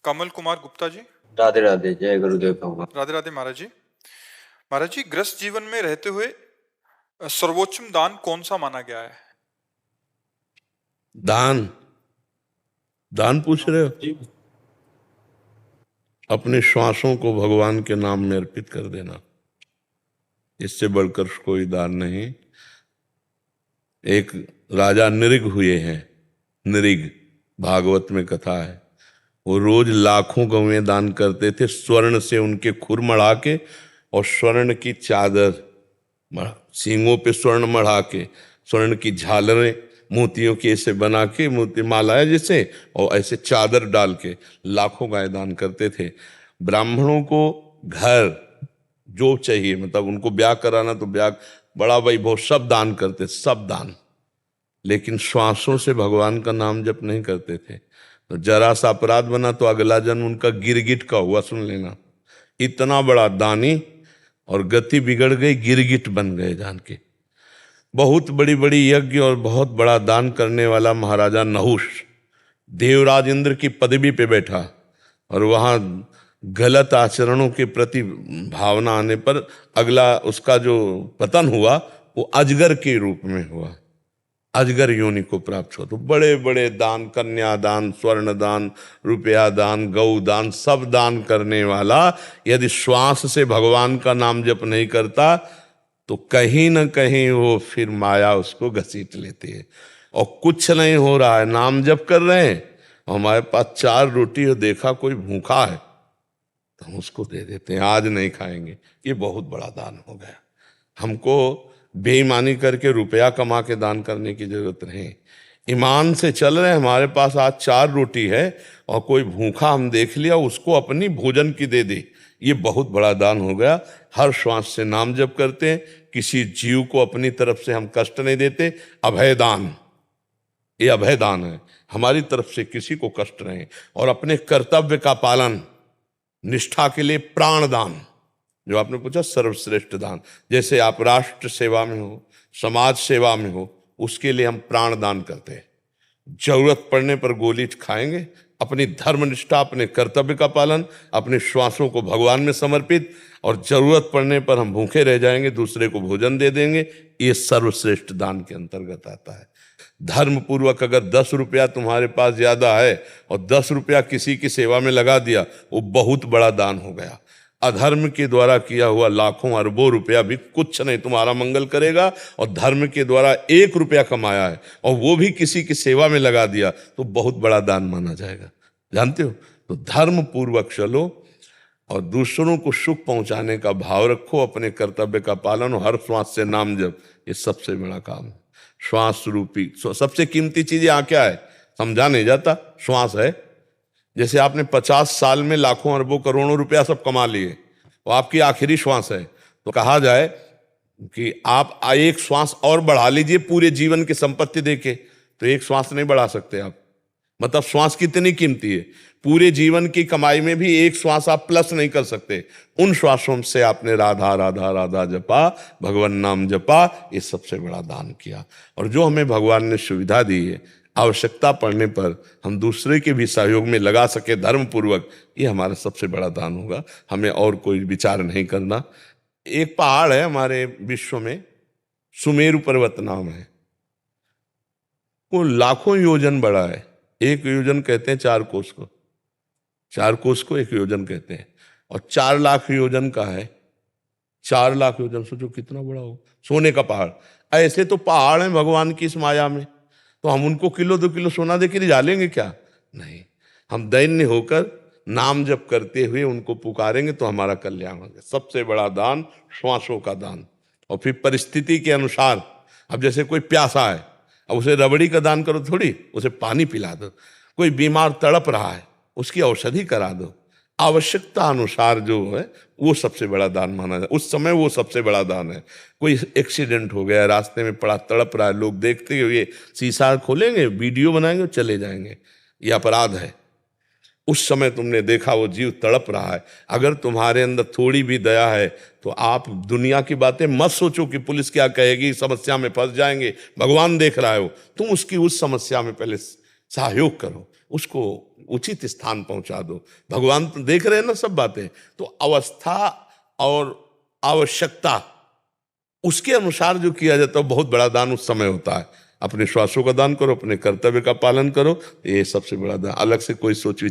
कमल कुमार गुप्ता जी। राधे राधे, जय गुरुदेव भगवान। राधे राधे महाराज जी। महाराज जी, गृहस्थ जीवन में रहते हुए सर्वोच्चम दान कौन सा माना गया है? दान दान पूछ रहे हो? अपने श्वासों को भगवान के नाम में अर्पित कर देना, इससे बढ़कर कोई दान नहीं। एक राजा निरिग हुए हैं, निरिग भागवत में कथा है। वो रोज लाखों गौवें दान करते थे, स्वर्ण से उनके खुर मढ़ा के और स्वर्ण की चादर, सींगों पे स्वर्ण मढ़ा के, स्वर्ण की झालरें मोतियों की ऐसे बना के, मोती मालाएं जैसे, और ऐसे चादर डाल के लाखों गाय दान करते थे। ब्राह्मणों को घर जो चाहिए, मतलब उनको ब्याह कराना तो ब्याह, बड़ा वैभव, सब दान करते, सब दान। लेकिन श्वासों से भगवान का नाम जप नहीं करते थे। तो जरा सा अपराध बना तो अगला जन्म उनका गिरगिट का हुआ, सुन लेना। इतना बड़ा दानी और गति बिगड़ गई, गिरगिट बन गए जान के। बहुत बड़ी बड़ी यज्ञ और बहुत बड़ा दान करने वाला महाराजा नहुष देवराज इंद्र की पदवी पे बैठा, और वहाँ गलत आचरणों के प्रति भावना आने पर अगला उसका जो पतन हुआ वो अजगर के रूप में हुआ, अजगर योनि को प्राप्त हुआ। तो बड़े बड़े दान, कन्या दान, स्वर्ण दान, रुपया दान, गौ दान, सब दान करने वाला यदि श्वास से भगवान का नाम जप नहीं करता तो कहीं ना कहीं वो फिर माया उसको घसीट लेती है। और कुछ नहीं हो रहा है, नाम जप कर रहे हैं, हमारे पास 4 रोटी और देखा कोई भूखा है तो हम उसको दे देते हैं, आज नहीं खाएंगे। ये बहुत बड़ा दान हो गया। हमको बेईमानी करके रुपया कमा के दान करने की जरूरत नहीं। ईमान से चल रहे हैं, हमारे पास आज 4 रोटी है और कोई भूखा हम देख लिया, उसको अपनी भोजन की दे दी, ये बहुत बड़ा दान हो गया। हर श्वास से नाम जप करते हैं, किसी जीव को अपनी तरफ से हम कष्ट नहीं देते। अभय दान, ये अभय दान है, हमारी तरफ से किसी को कष्ट नहीं। और अपने कर्तव्य का पालन, निष्ठा के लिए प्राण दान, जो आपने पूछा सर्वश्रेष्ठ दान। जैसे आप राष्ट्र सेवा में हो, समाज सेवा में हो, उसके लिए हम प्राण दान करते हैं। जरूरत पड़ने पर गोली खाएंगे, अपनी धर्मनिष्ठा, अपने कर्तव्य का पालन, अपने श्वासों को भगवान में समर्पित, और जरूरत पड़ने पर हम भूखे रह जाएंगे, दूसरे को भोजन दे देंगे। ये सर्वश्रेष्ठ दान के अंतर्गत आता है। धर्म पूर्वक अगर 10 रुपया तुम्हारे पास ज्यादा है और 10 रुपया किसी की सेवा में लगा दिया, वो बहुत बड़ा दान हो गया। अधर्म के द्वारा किया हुआ लाखों अरबों रुपया भी कुछ नहीं तुम्हारा मंगल करेगा। और धर्म के द्वारा 1 रुपया कमाया है और वो भी किसी की सेवा में लगा दिया तो बहुत बड़ा दान माना जाएगा, जानते हो। तो धर्म पूर्वक चलो और दूसरों को सुख पहुंचाने का भाव रखो, अपने कर्तव्य का पालन और हर श्वास से नाम जप, ये सबसे बड़ा काम है। श्वास रूपी सबसे कीमती चीज यहाँ क्या है, समझा नहीं जाता। श्वास है। जैसे आपने 50 साल में लाखों अरबों करोड़ों रुपया सब कमा लिए, वो आपकी आखिरी श्वास है, तो कहा जाए कि आप एक श्वास और बढ़ा लीजिए पूरे जीवन की संपत्ति देके, तो एक श्वास नहीं बढ़ा सकते आप। मतलब श्वास कितनी कीमती है, पूरे जीवन की कमाई में भी एक श्वास आप प्लस नहीं कर सकते। उन श्वासों से आपने राधा राधा राधा जपा, भगवान नाम जपा, ये सबसे बड़ा दान किया। और जो हमें भगवान ने सुविधा दी है, आवश्यकता पड़ने पर हम दूसरे के भी सहयोग में लगा सके धर्म पूर्वक, ये हमारा सबसे बड़ा दान होगा। हमें और कोई विचार नहीं करना। एक पहाड़ है हमारे विश्व में, सुमेरु पर्वत नाम है, वो लाखों योजन बड़ा है। 1 योजन कहते हैं 4 कोस को, 4 कोस को 1 योजन कहते हैं। और 4 लाख योजन का है, 4 लाख योजन, सोचो कितना बड़ा हो। सोने का पहाड़। ऐसे तो पहाड़ हैं भगवान की इस माया में, तो हम उनको किलो 2 किलो सोना देके रिझा लेंगे क्या? नहीं, हम दैन्य होकर नाम जप करते हुए उनको पुकारेंगे तो हमारा कल्याण होगा। सबसे बड़ा दान श्वासों का दान। और फिर परिस्थिति के अनुसार, अब जैसे कोई प्यासा है, अब उसे रबड़ी का दान करो थोड़ी, उसे पानी पिला दो। कोई बीमार तड़प रहा है, उसकी औषधि करा दो। आवश्यकता अनुसार जो है वो सबसे बड़ा दान माना जाए, उस समय वो सबसे बड़ा दान है। कोई एक्सीडेंट हो गया, रास्ते में पड़ा तड़प रहा है, लोग देखते हुए शीशा खोलेंगे, वीडियो बनाएंगे, चले जाएंगे, ये अपराध है। उस समय तुमने देखा वो जीव तड़प रहा है, अगर तुम्हारे अंदर थोड़ी भी दया है तो आप दुनिया की बातें मत सोचो कि पुलिस क्या कहेगी, समस्या में फंस जाएंगे। भगवान देख रहा है, हो तुम उसकी उस समस्या में पहले सहयोग करो, उसको उचित स्थान पहुंचा दो। भगवान तो देख रहे हैं ना सब बातें, तो अवस्था और आवश्यकता उसके अनुसार जो किया जाता है बहुत बड़ा दान उस समय होता है। अपने श्वासों का दान करो, अपने कर्तव्य का पालन करो, ये सबसे बड़ा दान, अलग से कोई सोच